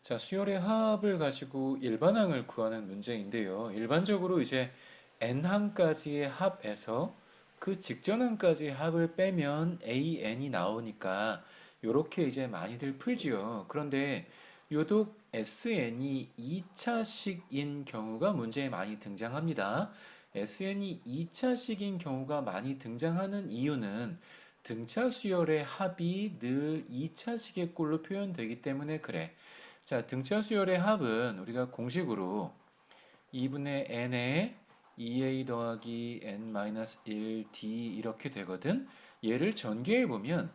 자, 수열의 합을 가지고 일반항을 구하는 문제인데요. 일반적으로 이제 n항까지의 합에서 그 직전항까지의 합을 빼면 an이 나오니까 이렇게 이제 많이들 풀지요. 그런데 유독 sn이 2차식인 경우가 문제에 많이 등장합니다. sn이 2차식인 경우가 많이 등장하는 이유는 등차 수열의 합이 늘 2차식의 꼴로 표현되기 때문에 그래. 자, 등차 수열의 합은 우리가 공식으로 2분의 n에 2a 더하기 n-1d 이렇게 되거든. 얘를 전개해 보면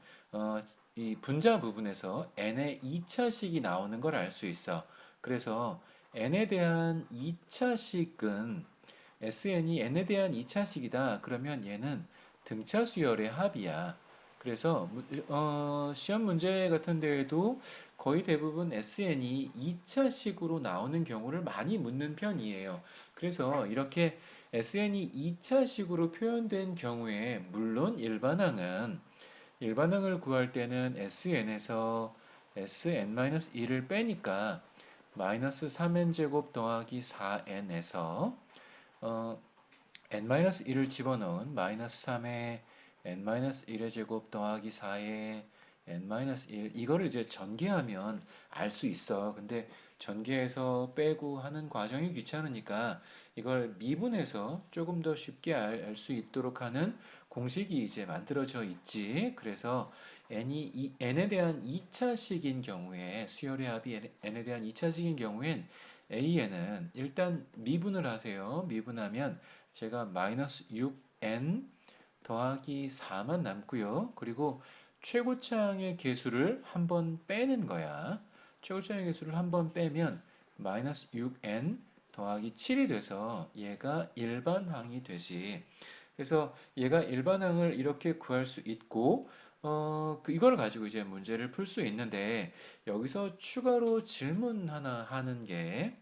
이 분자 부분에서 n의 2차식이 나오는 걸 알 수 있어. 그래서 n에 대한 2차식은 sn이 n에 대한 2차식이다. 그러면 얘는 등차 수열의 합이야. 그래서 시험 문제 같은 데에도 거의 대부분 sn이 2차식으로 나오는 경우를 많이 묻는 편이에요. 그래서 이렇게 sn이 2차식으로 표현된 경우에 물론 일반항을 구할 때는 sn에서 sn-1을 빼니까 마이너스 3n제곱 더하기 4n에서 n-1을 집어넣은 마이너스 3의 n-1의 제곱 더하기 4의 n-1 이거를 이제 전개하면 알 수 있어. 근데 전개해서 빼고 하는 과정이 귀찮으니까 이걸 미분해서 조금 더 쉽게 알 수 있도록 하는 공식이 이제 만들어져 있지. 그래서 n에 대한 2차식인 경우에 수열의 합이 n에 대한 2차식인 경우엔 an은 일단 미분을 하세요. 미분하면 제가 마이너스 6n 더하기 4만 남고요. 그리고 최고차항의 개수를 한번 빼는 거야. 최고차항의 개수를 한번 빼면 마이너스 6n 더하기 7이 돼서 얘가 일반항이 되지. 그래서 얘가 일반항을 이렇게 구할 수 있고, 이걸 가지고 이제 문제를 풀 수 있는데, 여기서 추가로 질문 하나 하는 게,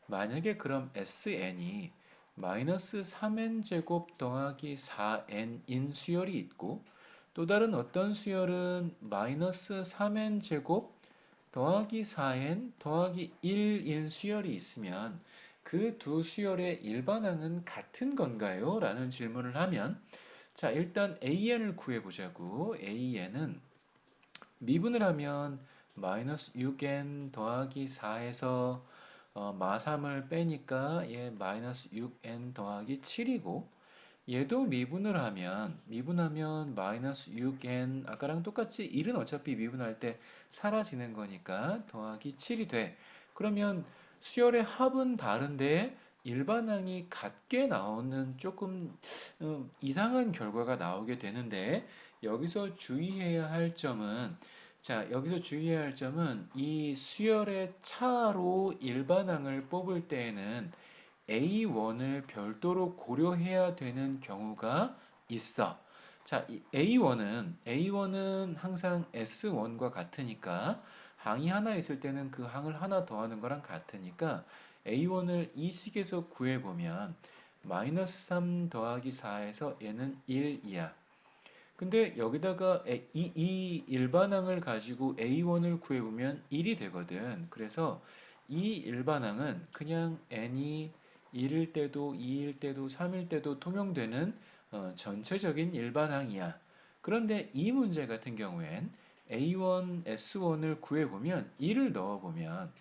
만약에 그럼 sn이 마이너스 3n제곱 더하기 4n인 수열이 있고 또 다른 어떤 수열은 마이너스 3n제곱 더하기 4n 더하기 1인 수열이 있으면 그 두 수열의 일반항은 같은 건가요? 라는 질문을 하면 자, 일단 an을 구해보자고. an은 미분을 하면 마이너스 6n 더하기 4에서 마3을 빼니까 얘 마이너스 6n 더하기 7이고 얘도 미분하면 마이너스 6n 아까랑 똑같이 1은 어차피 미분할 때 사라지는 거니까 더하기 7이 돼. 그러면 수열의 합은 다른데 일반항이 같게 나오는 조금 이상한 결과가 나오게 되는데 여기서 주의해야 할 점은 자, 여기서 주의해야 할 점은 이 수열의 차로 일반항을 뽑을 때에는 A1을 별도로 고려해야 되는 경우가 있어. 자, A1은 항상 S1과 같으니까 항이 하나 있을 때는 그 항을 하나 더하는 거랑 같으니까 A1을 이 식에서 구해보면 마이너스 3 더하기 4에서 얘는 1이야. 근데 여기다가 이 일반항을 가지고 A1을 구해보면 1이 되거든. 그래서 이 일반항은 그냥 n이 1일 때도 2일 때도 3일 때도 통용되는 전체적인 일반항이야. 그런데 이 문제 같은 경우엔 A1, S1을 구해보면 1을 넣어보면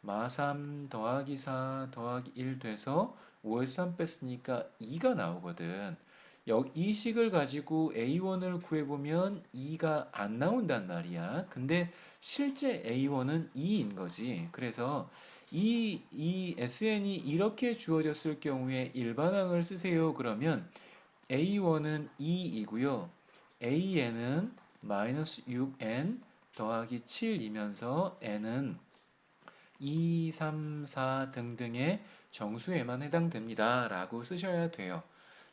마3 더하기 4 더하기 1 돼서 5에서 3 뺐으니까 2가 나오거든. 이 식을 가지고 A1을 구해보면 2가 안 나온단 말이야. 근데 실제 A1은 2인 거지. 그래서 이 SN이 이렇게 주어졌을 경우에 일반항을 쓰세요. 그러면 A1은 2이고요. AN은 마이너스 6N 더하기 7이면서 N은 2, 3, 4 등등의 정수에만 해당됩니다. 라고 쓰셔야 돼요.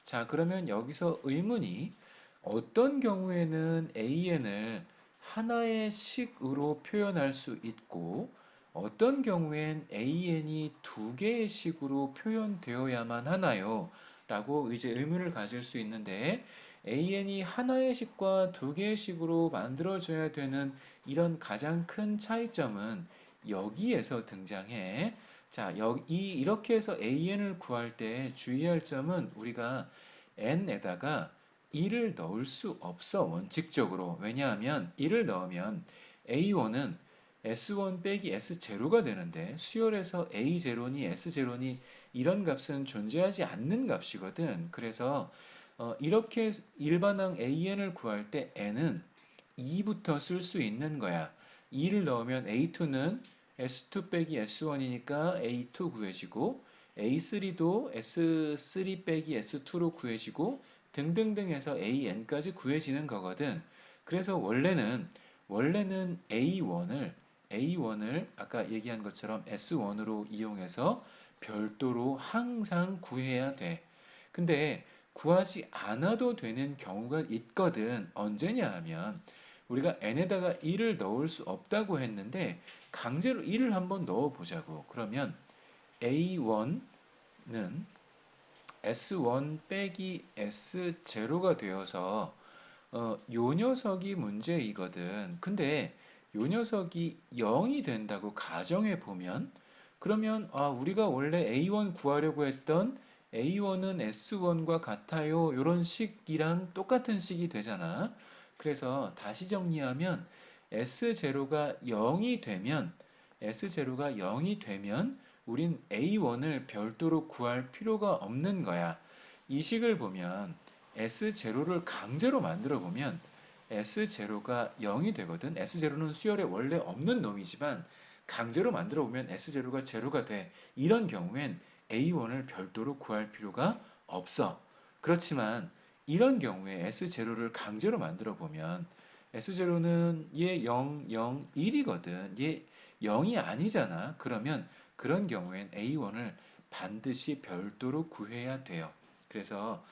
자, 그러면 여기서 의문이 어떤 경우에는 an을 하나의 식으로 표현할 수 있고 어떤 경우엔 an이 두 개의 식으로 표현되어야만 하나요? 라고 이제 의문을 가질 수 있는데 an이 하나의 식과 두 개의 식으로 만들어져야 되는 이런 가장 큰 차이점은 여기에서 등장해. 자, 이렇게 해서 AN을 구할 때 주의할 점은 우리가 N에다가 1을 넣을 수 없어, 원칙적으로. 왜냐하면 1을 넣으면 A1은 S1 빼기 S0가 되는데 수열에서 A0니 S0니 이런 값은 존재하지 않는 값이거든. 그래서 이렇게 일반항 AN을 구할 때 N은 2부터 쓸 수 있는 거야. 2를 넣으면 A2는 S2 빼기 S1이니까 A2 구해지고 A3도 S3 빼기 S2로 구해지고 등등등 해서 AN까지 구해지는 거거든. 그래서 원래는 A1을 아까 얘기한 것처럼 S1으로 이용해서 별도로 항상 구해야 돼. 근데 구하지 않아도 되는 경우가 있거든. 언제냐 하면 우리가 n에다가 1을 넣을 수 없다고 했는데 강제로 1을 한번 넣어 보자고. 그러면 A1는 S1 빼기 S0가 되어서 요 녀석이 문제이거든. 근데 요 녀석이 0이 된다고 가정해 보면 그러면 우리가 원래 A1 구하려고 했던 A1은 S1과 같아요. 요런 식이랑 똑같은 식이 되잖아. 그래서 다시 정리하면 S0가 0이 되면 S0가 0이 되면 우린 A1을 별도로 구할 필요가 없는 거야. 이 식을 보면 S0를 강제로 만들어 보면 S0가 0이 되거든. S0는 수열에 원래 없는 놈이지만 강제로 만들어 보면 S0가 제로가 돼. 이런 경우엔 A1을 별도로 구할 필요가 없어. 그렇지만 이런 경우에 S0를 강제로 만들어 보면 S0는 얘 0, 0, 1이거든. 얘 0이 아니잖아. 그러면 그런 경우엔 A1을 반드시 별도로 구해야 돼요. 그래서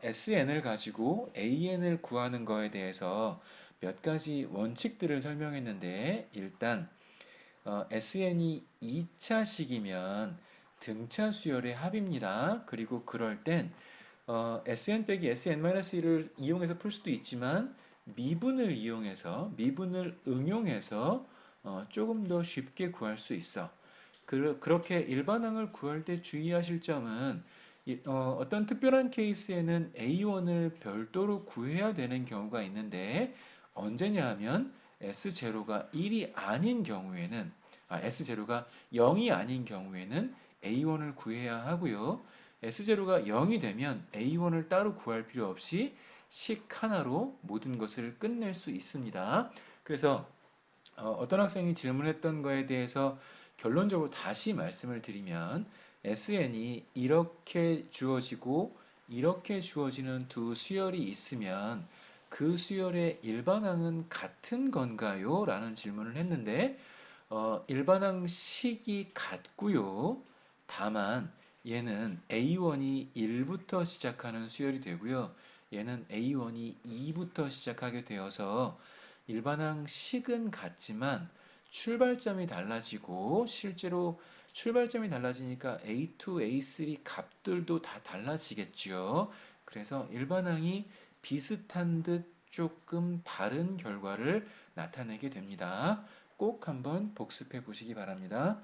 SN을 가지고 AN을 구하는 거에 대해서 몇 가지 원칙들을 설명했는데 일단 SN이 2차식이면 등차 수열의 합입니다. 그리고 그럴 땐 SN 빼기 SN-1을 이용해서 풀 수도 있지만 미분을 응용해서 조금 더 쉽게 구할 수 있어. 그렇게 일반항을 구할 때 주의하실 점은 어떤 특별한 케이스에는 A1을 별도로 구해야 되는 경우가 있는데 언제냐 하면 S0가 1이 아닌 경우에는 S0가 0이 아닌 경우에는 A1을 구해야 하고요. S0가 0이 되면 A1을 따로 구할 필요 없이 식 하나로 모든 것을 끝낼 수 있습니다. 그래서 어떤 학생이 질문했던 거에 대해서 결론적으로 다시 말씀을 드리면 SN이 이렇게 주어지고 이렇게 주어지는 두 수열이 있으면 그 수열의 일반항은 같은 건가요? 라는 질문을 했는데 일반항 식이 같고요. 다만 얘는 A1이 1부터 시작하는 수열이 되고요. 얘는 A1이 2부터 시작하게 되어서 일반항 식은 같지만 출발점이 달라지고 실제로 출발점이 달라지니까 A2, A3 값들도 다 달라지겠죠. 그래서 일반항이 비슷한 듯 조금 다른 결과를 나타내게 됩니다. 꼭 한번 복습해 보시기 바랍니다.